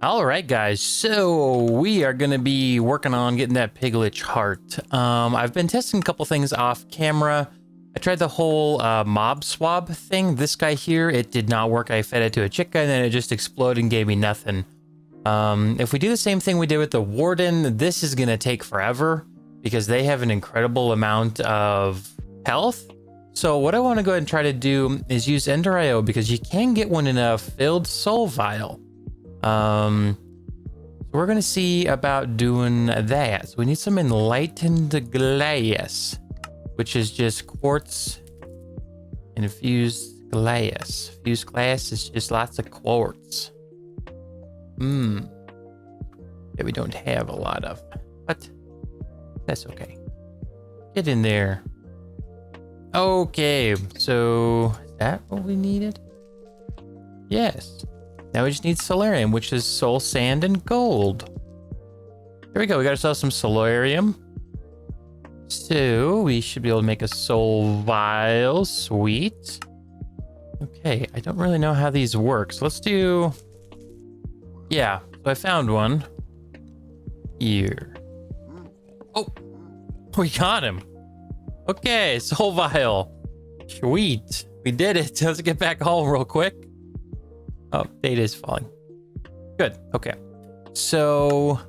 All right, guys. So we are going to be working on getting that piglitch heart. I've been testing a couple things off camera. I tried the whole mob swab thing. This guy here, it did not work. I fed it to a chicken and it just exploded and gave me nothing. If we do the same thing we did with the warden, this is going to take forever because they have an incredible amount of health. So what I want to go ahead and try to do is use Ender IO because you can get one in a filled soul vial. So we're going to see about doing that. So we need some enlightened glass, which is just quartz and infused glass. Fused glass is just lots of quartz. That we don't have a lot of, but that's okay. Get in there. Okay, so is that what we needed? Yes. Now we just need solarium, which is soul sand and gold. There we go. We got ourselves some solarium. So we should be able to make a soul vial. Sweet. Okay, I don't really know how these work. So let's do... Yeah, so I found one. Here. Oh, we got him. Okay, soul vial. Sweet. We did it. Let's get back home real quick. Oh, data is falling. Good. Okay. So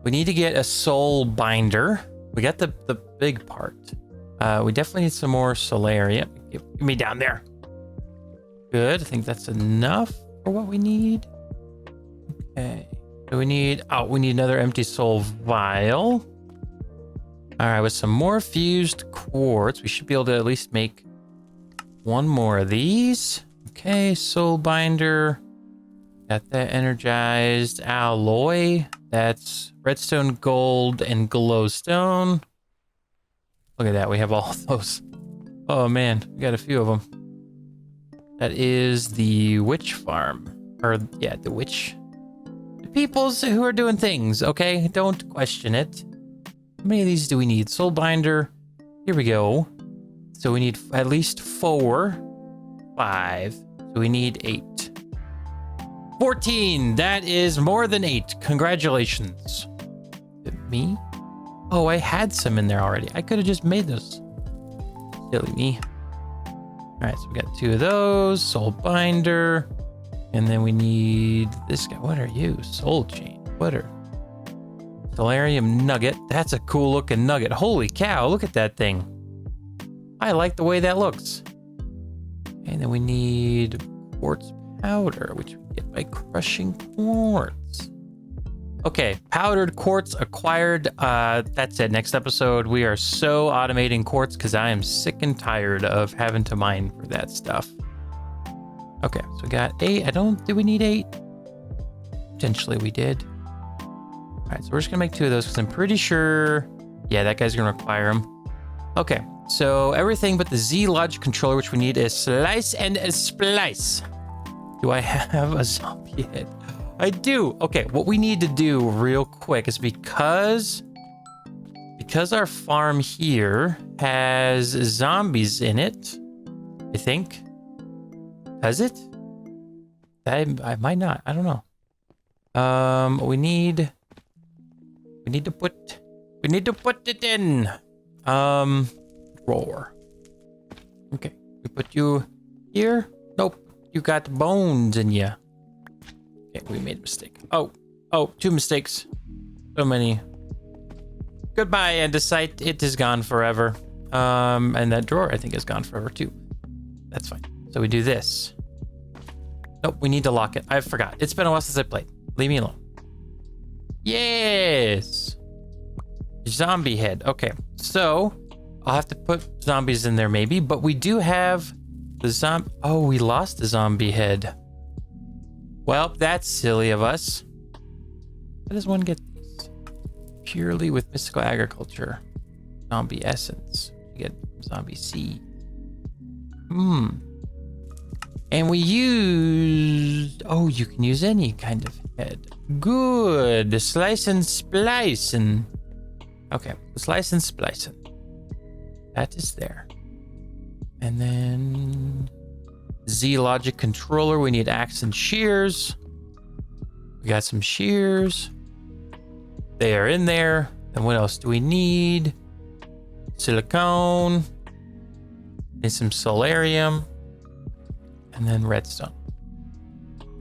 we need to get a soul binder. We got the big part. We definitely need some more solarium. Give me down there. Good. I think that's enough for what we need. Okay. So we need another empty soul vial. All right, with some more fused quartz, we should be able to at least make one more of these. Okay, soul binder. Got that energized alloy. That's redstone, gold, and glowstone. Look at that, we have all those. Oh man, we got a few of them. That is the witch farm. Or yeah, the witch. The peoples who are doing things, okay? Don't question it. How many of these do we need? Soul binder. Here we go. So we need at least 4. 5. So we need 8. 14. That is more than 8. Congratulations. Is it me? Oh, I had some in there already. I could have just made those. Silly me. All right, so we got 2 of those. Soul binder. And then we need this guy. What are you? Soul chain. What are... Solarium nugget. That's a cool looking nugget. Holy cow, look at that thing. I like the way that looks. And then we need quartz powder, which we get by crushing quartz. Okay, powdered quartz acquired. That's it. Next episode, we are so automating quartz because I am sick and tired of having to mine for that stuff. Okay, so we got 8. Did we need 8? Potentially we did. All right, so we're just gonna make 2 of those because I'm pretty sure, yeah, that guy's gonna require them. Okay. So everything but the Zlogic controller, which we need, is slice and a splice. Do I have a zombie head? I do. Okay, what we need to do real quick is because our farm here has zombies in it, I think. Does it? I might not. I don't know. We need to put it in. Drawer. Okay, we put you here. Nope, you got bones in you. Okay, we made a mistake. Oh, 2 mistakes. So many. Goodbye, andesite. It is gone forever. And that drawer I think is gone forever too. That's fine. So we do this. Nope, we need to lock it. I forgot. It's been a while since I played. Leave me alone. Yes. Zombie head. Okay, so I'll have to put zombies in there maybe, but we do have the zombie. Oh, we lost the zombie head. Well, that's silly of us. How does one get these? Purely with mystical agriculture. Zombie essence. You get zombie seed. And we used... Oh, you can use any kind of head. Good. Slice and splice and... Okay, slice and splice. That is there. And then Zlogic controller. We need axe and shears. We got some shears. They are in there. And what else do we need? Silicone. Need some solarium. And then redstone.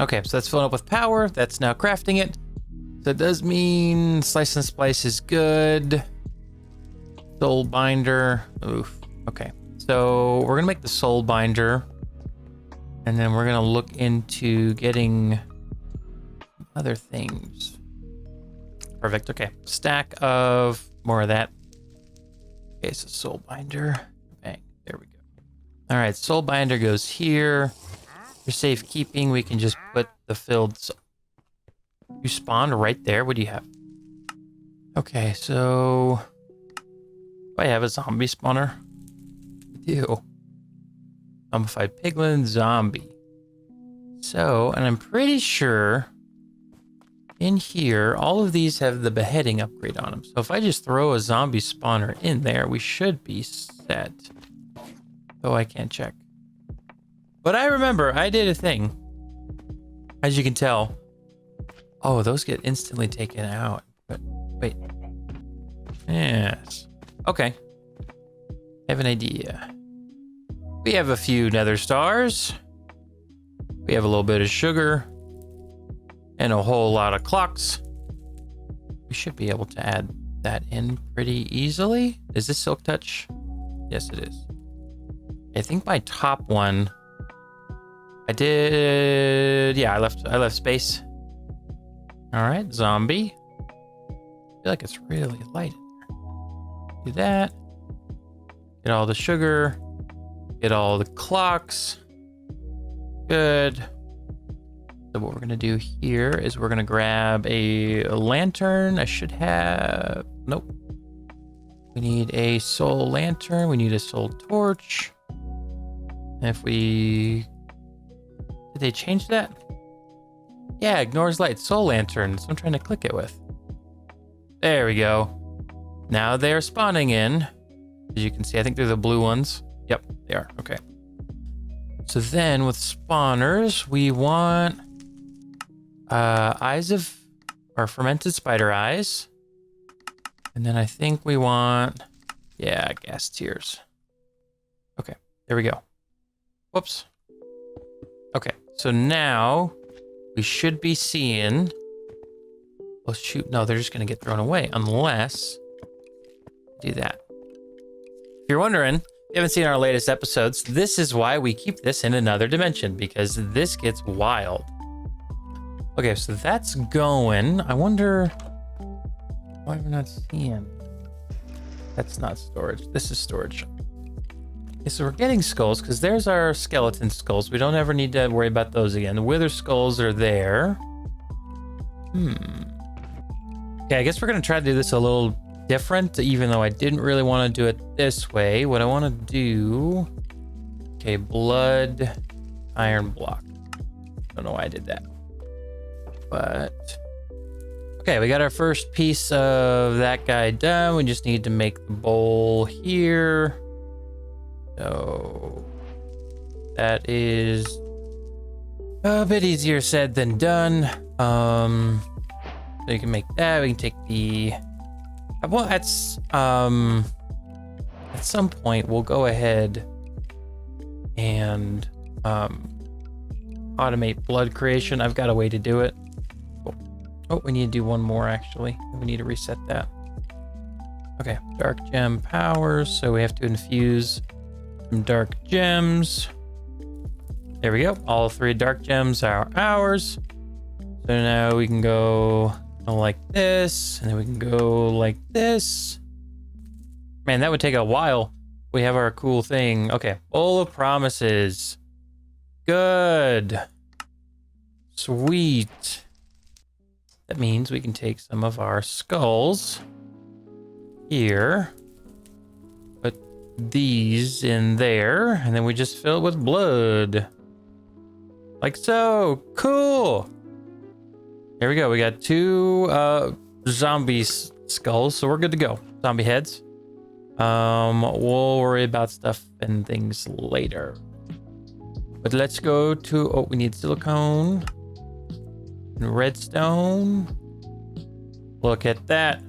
Okay, so that's filling up with power. That's now crafting it. So it does mean slice and splice is good. Soul binder. Oof. Okay. So we're gonna make the soul binder. And then we're gonna look into getting other things. Perfect. Okay. Stack of more of that. Okay, so soul binder. Bang. There we go. All right, soul binder goes here. For safekeeping, we can just put the filled. You spawned right there. What do you have? Okay, so I have a zombie spawner. I do. Zombified piglin zombie. So, and I'm pretty sure in here, all of these have the beheading upgrade on them. So if I just throw a zombie spawner in there, we should be set. Oh, I can't check. But I remember I did a thing. As you can tell. Oh, those get instantly taken out. But wait. Yes. Okay. I have an idea. We have a few nether stars. We have a little bit of sugar. And a whole lot of clocks. We should be able to add that in pretty easily. Is this silk touch? Yes, it is. I think my top one, I did. Yeah, I left space. All right, zombie. I feel like it's really light in there. Do that. Get all the sugar. Get all the clocks. Good. So what we're gonna do here is we're gonna grab a lantern. I should have, nope. We need a soul lantern. We need a soul torch. And if we, did they change that? Yeah, ignores light, soul lanterns. I'm trying to click it with. There we go. Now they're spawning in. As you can see, I think they're the blue ones. Yep, they are, okay. So then with spawners, we want eyes of, or fermented spider eyes. And then I think we want, yeah, gas tears. Okay, there we go. Whoops. Okay, so now we should be seeing, oh shoot, no, they're just gonna get thrown away unless do that. If you're wondering, if you haven't seen our latest episodes, this is why we keep this in another dimension, because this gets wild. Okay, so that's going. I wonder why we're not seeing. That's not storage. This is storage. Okay, so we're getting skulls because there's our skeleton skulls. We don't ever need to worry about those again. The wither skulls are there. Okay, I guess we're gonna try to do this a little different, even though I didn't really want to do it this way. What I want to do, okay, blood, iron block. Don't know why I did that. But okay, we got our first piece of that guy done. We just need to make the bowl here. So that is a bit easier said than done. So you can make that. We can take the, well, at some point we'll go ahead and automate blood creation. I've got a way to do it. Oh, we need to do one more actually. We need to reset that. Okay, dark gem powers. So we have to infuse some dark gems. There we go. All 3 dark gems are ours. So now we can go like this, and then we can go like this. Man, that would take a while. We have our cool thing. Okay, bowl of promises. Good. Sweet. That means we can take some of our skulls here, put these in there, and then we just fill it with blood. Like so. Cool. There we go. We got 2 zombie skulls, so we're good to go. Zombie heads. We'll worry about stuff and things later. But let's go to, oh, we need silicone. redstone. Look at that.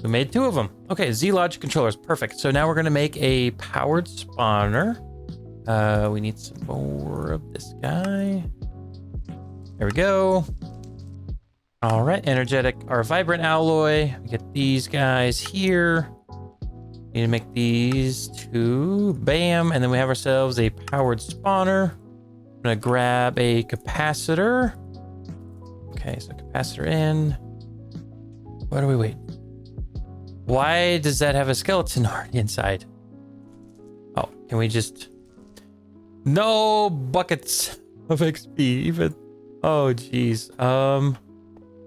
We made 2 of them. Okay, Zlogic controllers. Perfect. So now we're going to make a powered spawner. We need some more of this guy. There we go. All right, energetic or vibrant alloy. We get these guys here. Need to make these 2. Bam. And then we have ourselves a powered spawner. I'm going to grab a capacitor. Okay, so capacitor in. Why do we wait? Why does that have a skeleton already inside? Oh, can we just... No buckets of XP even. Oh, geez. Well,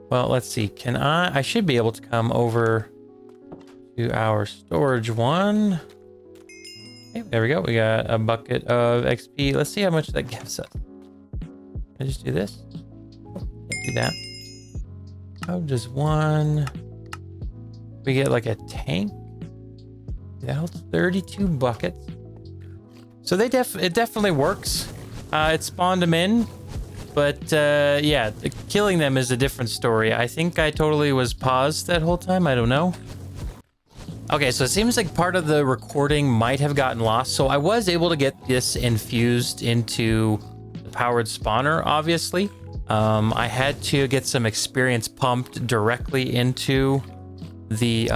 let's see. Can I should be able to come over to our storage one. Okay, there we go. We got a bucket of XP. Let's see how much that gives us. Can I just do this? Oh, can't do that. Oh, just 1. We get like a tank. That holds 32 buckets. So it definitely works. It spawned them in, but yeah, killing them is a different story. I think I totally was paused that whole time. I don't know. Okay, so it seems like part of the recording might have gotten lost. So I was able to get this infused into the powered spawner, obviously. I had to get some experience pumped directly into the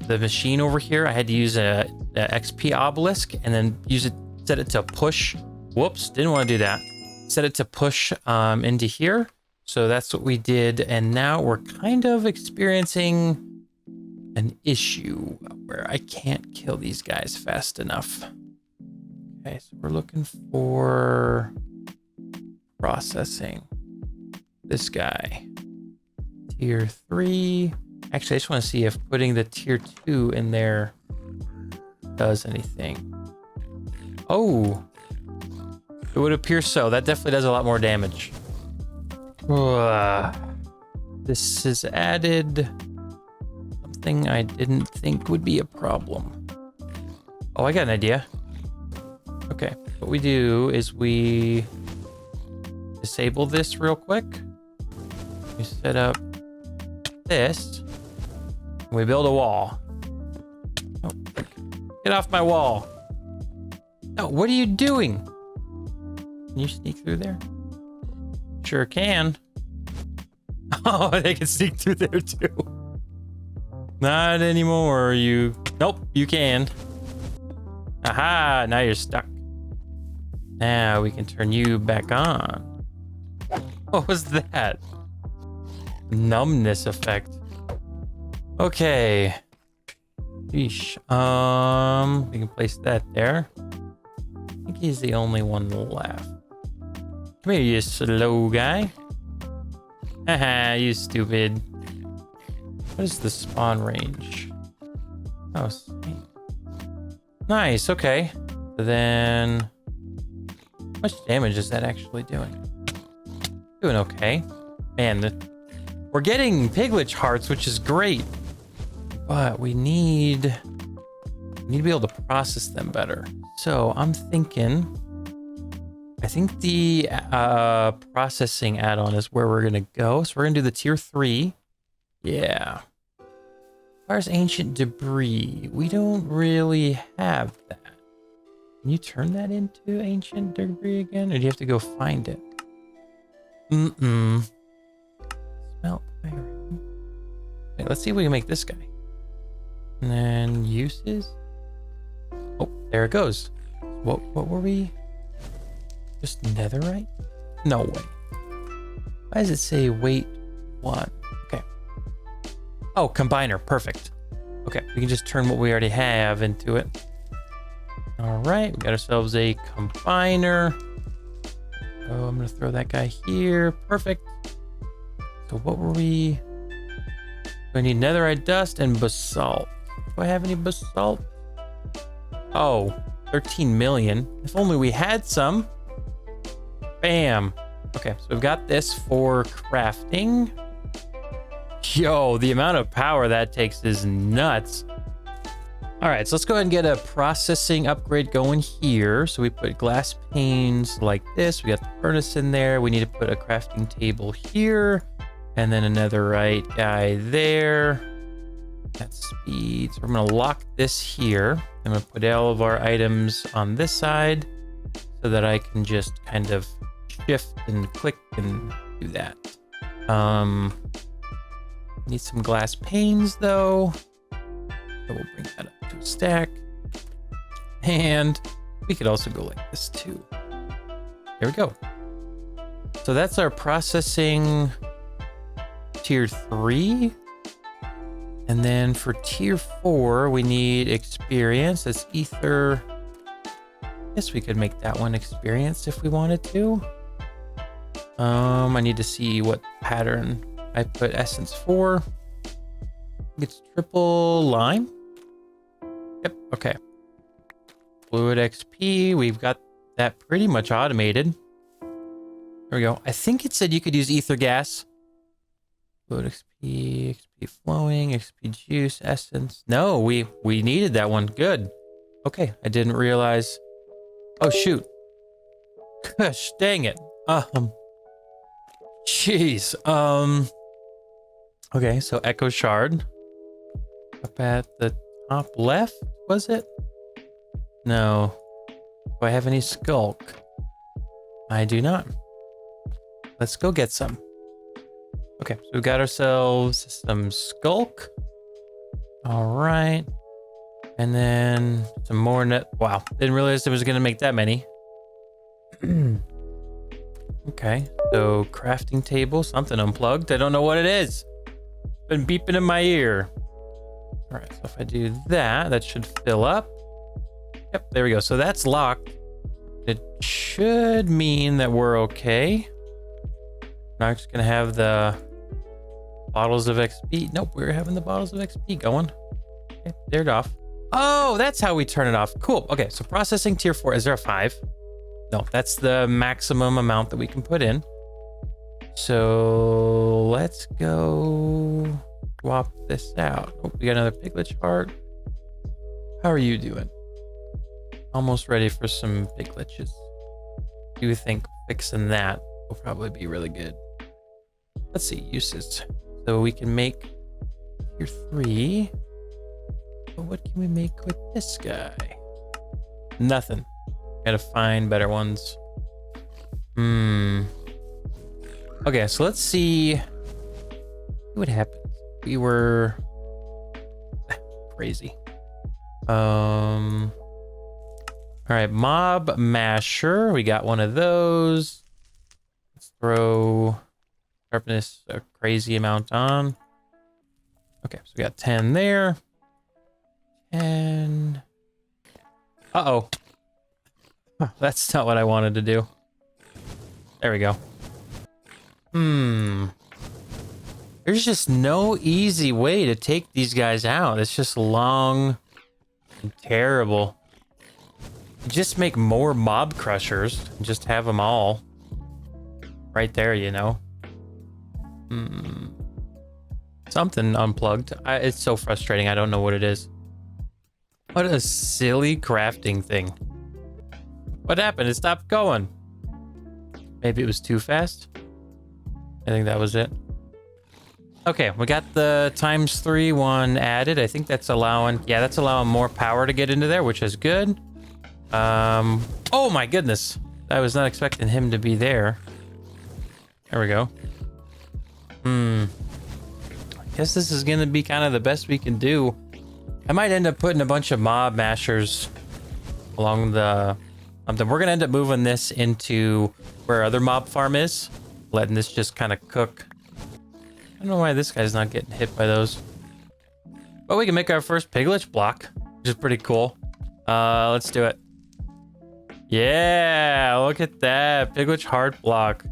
machine over here. I had to use a XP obelisk and then set it to push. Whoops, didn't want to do that. Set it to push into here. So that's what we did. And now we're kind of experiencing an issue where I can't kill these guys fast enough. Okay, so we're looking for processing. This guy. Tier 3. Actually, I just want to see if putting the tier 2 in there does anything. Oh, it would appear so. That definitely does a lot more damage. This is added something I didn't think would be a problem. Oh, I got an idea. Okay, what we do is we disable this real quick. We set up this. And we build a wall. Oh, get off my wall. No, what are you doing? Can you sneak through there? Sure can. Oh, they can sneak through there too. Not anymore, you. Nope, you can. Aha, now you're stuck. Now we can turn you back on. What was that? Numbness effect. Okay. Yeesh. We can place that there. I think he's the only one left. Come here, you slow guy. Haha, you stupid. What is the spawn range? Oh, nice. Okay. So then, how much damage is that actually doing? Doing okay. Man, we're getting piglitch hearts, which is great. But we need to be able to process them better. So I'm thinking, I think the processing add-on is where we're gonna go. So we're gonna do the tier 3. Yeah. Requires ancient debris. We don't really have that. Can you turn that into ancient debris again? Or do you have to go find it? Smelt iron. Wait, let's see if we can make this guy. And then uses. Oh, there it goes. What were we? Just netherite? No way. Why does it say weight 1? Okay. Oh, combiner. Perfect. Okay, we can just turn what we already have into it. All right, we got ourselves a combiner. Oh, I'm gonna throw that guy here. Perfect. So what were we? We need netherite dust and basalt. Do I have any basalt? Oh, 13 million. If only we had some. Bam. Okay, so we've got this for crafting. Yo, the amount of power that takes is nuts. All right, so let's go ahead and get a processing upgrade going here. So we put glass panes like this. We got the furnace in there. We need to put a crafting table here. And then another right guy there. That's speed. So we're gonna lock this here. I'm gonna put all of our items on this side so that I can just kind of shift and click and do that. Need some glass panes though. So we'll bring that up to a stack. And we could also go like this too. There we go. So that's our processing tier 3. And then for tier 4, we need experience. That's ether. I guess we could make that one experience if we wanted to. I need to see what pattern I put essence for. It's triple lime. Yep, okay. Fluid XP, we've got that pretty much automated. There we go. I think it said you could use ether gas. Fluid XP, XP flowing, XP juice, essence. No, we needed that one. Good. Okay, I didn't realize. Oh, shoot. Gosh, dang it. Jeez. Okay, so Echo Shard. Up at the top left, was it? No. Do I have any skulk? I do not. Let's go get some. Okay, so we got ourselves some skulk. All right. And then some more net. Wow, didn't realize it was gonna make that many. Okay, so crafting table, something unplugged. I don't know what it is. Been beeping in my ear. All right, so if I do that, that should fill up. Yep, there we go. So that's locked. It should mean that we're okay. Now I'm just gonna have the bottles of XP. Nope, we're having the bottles of XP going. Okay, they're off. Oh, that's how we turn it off. Cool. Okay, so processing tier 4. Is there a 5? No, that's the maximum amount that we can put in. So let's go swap this out. Oh, we got another piglitch heart. How are you doing? Almost ready for some piglitches. Do you think fixing that will probably be really good? Let's see, uses. So we can make tier 3. But what can we make with this guy? Nothing. Gotta find better ones. Okay, so let's see what happens. We were crazy. All right, mob masher. We got one of those. Let's throw sharpness a crazy amount on. Okay, so we got 10 there. 10. Uh-oh. Huh, that's not what I wanted to do. There we go. There's just no easy way to take these guys out. It's just long and terrible. Just make more mob crushers and just have them all right there, you know. Something unplugged. It's so frustrating. I don't know what it is. What a silly crafting thing. What happened? It stopped going. Maybe it was too fast. I think that was it. Okay, we got the ×3 one added. I think that's allowing, yeah, that's allowing more power to get into there, which is good. Oh my goodness. I was not expecting him to be there. There we go. I guess this is gonna be kind of the best we can do. I might end up putting a bunch of mob mashers along the... we're gonna end up moving this into where our other mob farm is. Letting this just kind of cook. I don't know why this guy's not getting hit by those. But we can make our first piglitch block, which is pretty cool. Let's do it. Yeah, look at that. Piglitch heart block.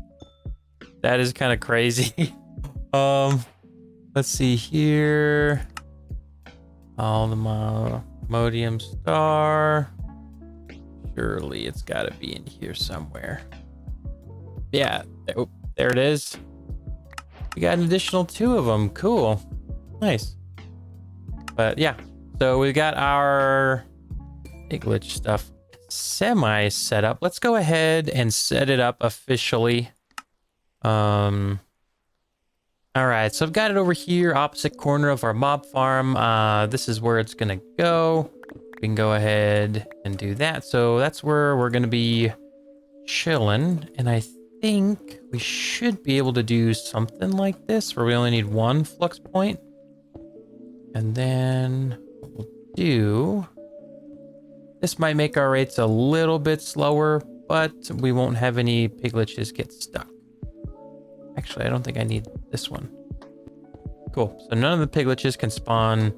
That is kind of crazy. Let's see here. All the modium star. Surely it's got to be in here somewhere. Yeah, there it is. We got an additional 2 of them. Cool. Nice. But yeah, So we got our piglitch stuff semi set up. Let's go ahead and set it up officially. All right, so I've got it over here, opposite corner of our mob farm. This is where it's gonna go. We can go ahead and do that. So that's where we're gonna be chilling. And I think we should be able to do something like this where we only need one flux point. And then what we'll do, this might make our rates a little bit slower, but we won't have any piglitches get stuck. Actually, I don't think I need this one. Cool. So none of the piglitches can spawn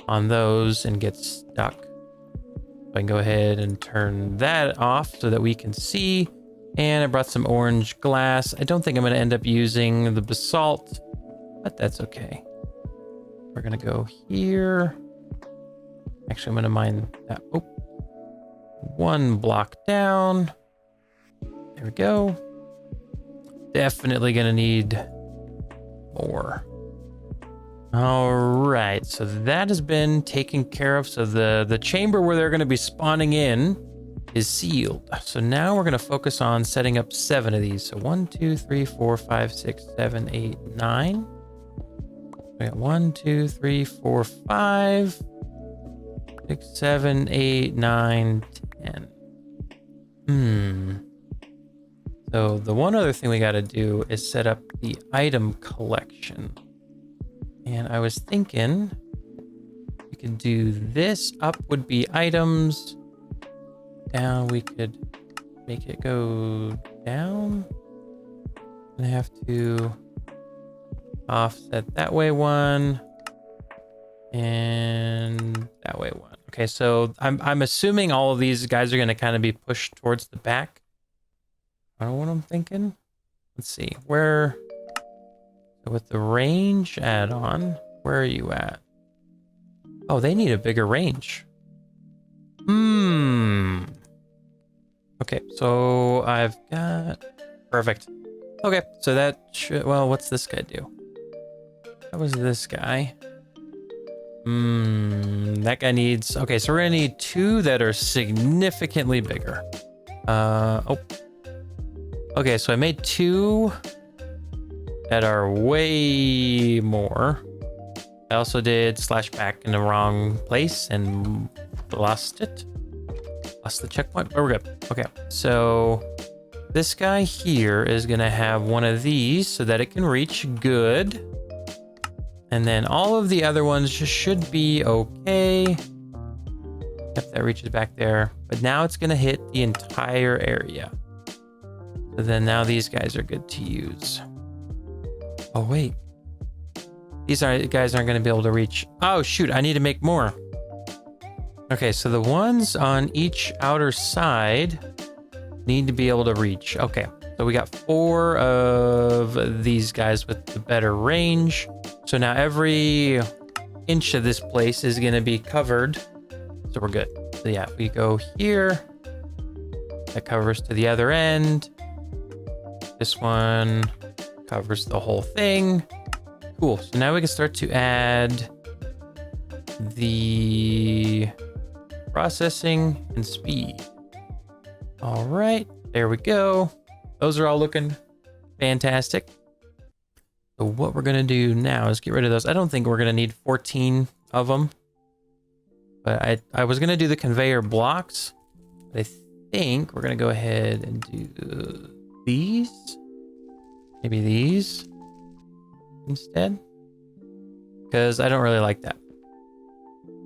on those and get stuck. So I can go ahead and turn that off so that we can see. And I brought some orange glass. I don't think I'm going to end up using the basalt, but that's okay. We're going to go here. Actually, I'm going to mine that. Oh, one block down. There we go. Definitely going to need more. All right, so that has been taken care of. So the chamber where they're going to be spawning in is sealed. So now we're going to focus on setting up 7 of these. So 1, 2, 3, 4, 5, 6, 7, 8, 9. We got 1, 2, 3, 4, 5, 6, 7, 8, 9, 10. So the one other thing we got to do is set up the item collection. And I was thinking we could do this. Up would be items. Down we could make it go down. And I have to offset that way one. And that way one. Okay, so I'm assuming all of these guys are going to kind of be pushed towards the back. I don't know what I'm thinking. Let's see. Where... So with the range add-on, where are you at? Oh, they need a bigger range. Okay, so I've got... Perfect. Okay, so that should... Well, what's this guy do? That was this guy. That guy needs... Okay, so we're gonna need 2 that are significantly bigger. Oh. Okay, so I made 2... that are way more. I also did slash back in the wrong place and lost it. Lost the checkpoint, but we're good. Okay, so this guy here is gonna have one of these so that it can reach good. And then all of the other ones just should be okay. Yep, that reaches back there. But now it's gonna hit the entire area. So then now these guys are good to use. Oh, wait. These guys aren't going to be able to reach. Oh, shoot. I need to make more. Okay, so the ones on each outer side need to be able to reach. Okay, so we got 4 of these guys with the better range. So now every inch of this place is going to be covered. So we're good. So yeah, we go here. That covers to the other end. This one... covers the whole thing. Cool. So now we can start to add the processing and speed. All right, there we go. Those are all looking fantastic. So what we're gonna do now is get rid of those. I don't think we're gonna need 14 of them, but I was gonna do the conveyor blocks. But I think we're gonna go ahead and do these. Maybe these instead, because I don't really like that.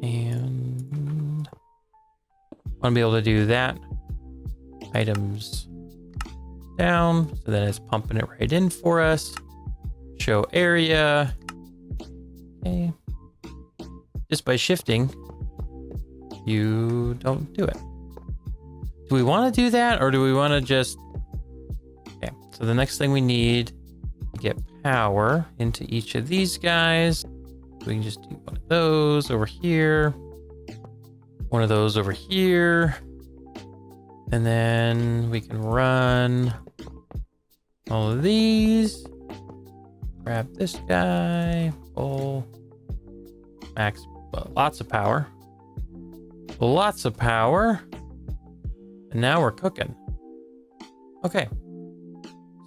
And I want to be able to do that. Items down, so then it's pumping it right in for us. Show area. Okay. Just by shifting, you don't do it. Do we want to do that, or do we want to just... Okay, so the next thing we need to get power into each of these guys. We can just do one of those over here. One of those over here. And then we can run all of these. Grab this guy. Full. Max, lots of power. Lots of power. And now we're cooking. Okay.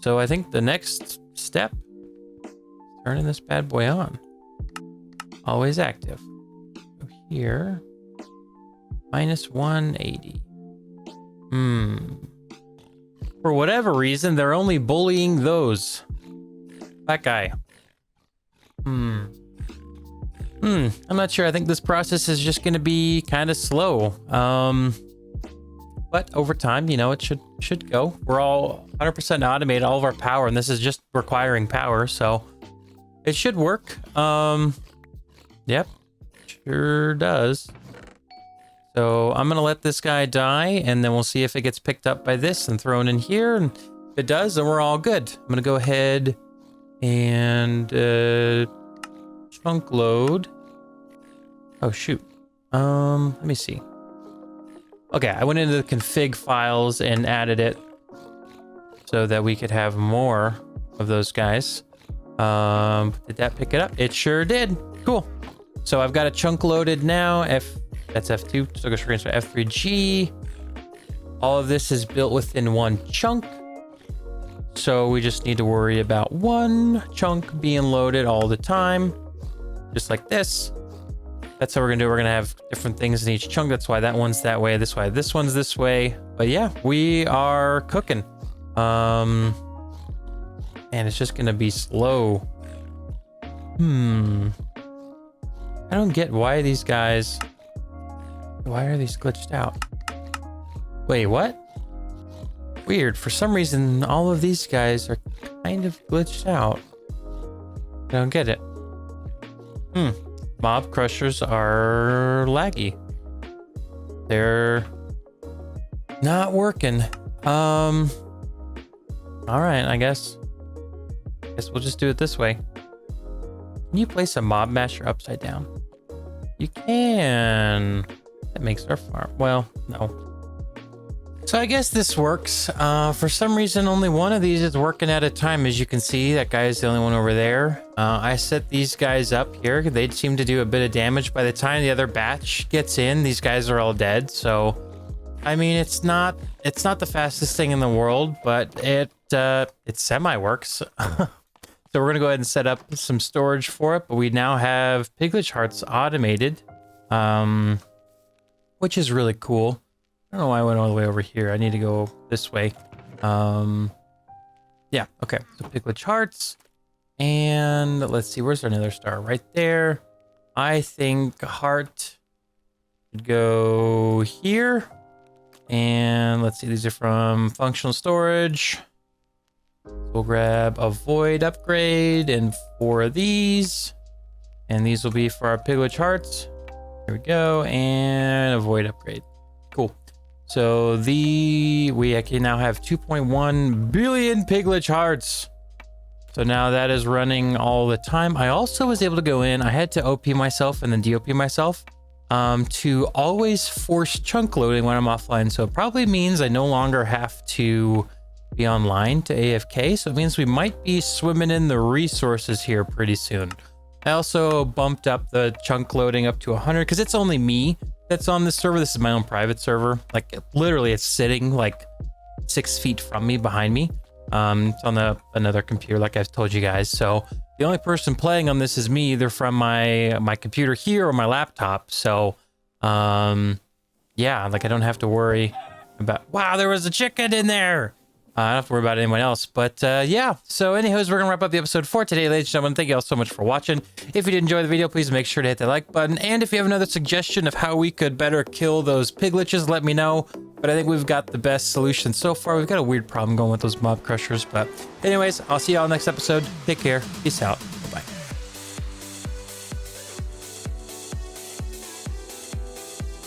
So I think the next step is turning this bad boy on. Always active. So here. Minus 180. For whatever reason, they're only bullying those. That guy. I'm not sure. I think this process is just going to be kind of slow. But over time, you know, it should go. We're all 100% automated, all of our power, and this is just requiring power, so it should work. Yep, sure does. So I'm gonna let this guy die, and then we'll see if it gets picked up by this and thrown in here, and if it does, then we're all good. I'm gonna go ahead and chunk load. Oh shoot. Let me see. Okay, I went into the config files and added it so that we could have more of those guys. Did that pick it up? It sure did. Cool. So I've got a chunk loaded now. That's F2. So go straight to F3G. All of this is built within one chunk. So we just need to worry about one chunk being loaded all the time. Just like this. That's how we're gonna do it. We're gonna have different things in each chunk. That's why that one's that way. This way, this one's this way. But yeah, we are cooking. And it's just gonna be slow. I don't get why these guys. Why are these glitched out? Wait, what? Weird. For some reason, all of these guys are kind of glitched out. I don't get it. Mob crushers are laggy. They're not working. All right, I guess we'll just do it this way. Can you place a mob masher upside down? You can. That makes our farm. Well, no. So I guess this works. For some reason, only one of these is working at a time. As you can see, that guy is the only one over there. I set these guys up here. They'd seem to do a bit of damage. By the time the other batch gets in, these guys are all dead. So, I mean, it's not the fastest thing in the world, but it semi works. So we're gonna go ahead and set up some storage for it. But we now have piglitch hearts automated, which is really cool. I don't know why I went all the way over here. I need to go this way. Yeah, okay. So piglitch hearts. And let's see, where's our nether star? Right there. I think heart would go here. And let's see, these are from functional storage. So we'll grab a void upgrade and 4 of these. And these will be for our piglitch hearts. Here we go. And a void upgrade. Cool. So we actually now have 2.1 billion piglitch hearts. So now that is running all the time. I also was able to go in. I had to OP myself and then DOP myself to always force chunk loading when I'm offline. So it probably means I no longer have to be online to AFK. So it means we might be swimming in the resources here pretty soon. I also bumped up the chunk loading up to 100 because it's only me that's on this server. This is my own private server. Like literally it's sitting like 6 feet from me, behind me. It's on another computer, like I've told you guys. So the only person playing on this is me, either from my computer here or my laptop. So yeah, like I don't have to worry about, wow, there was a chicken in there. I don't have to worry about anyone else. But yeah, so anyways, we're gonna wrap up the episode for today, ladies and gentlemen. Thank you all so much for watching. If you did enjoy the video, please make sure to hit that like button. And if you have another suggestion of how we could better kill those piglitches, let me know. But I think we've got the best solution so far. We've got a weird problem going with those mob crushers. But anyways, I'll see you all next episode. Take care. Peace out.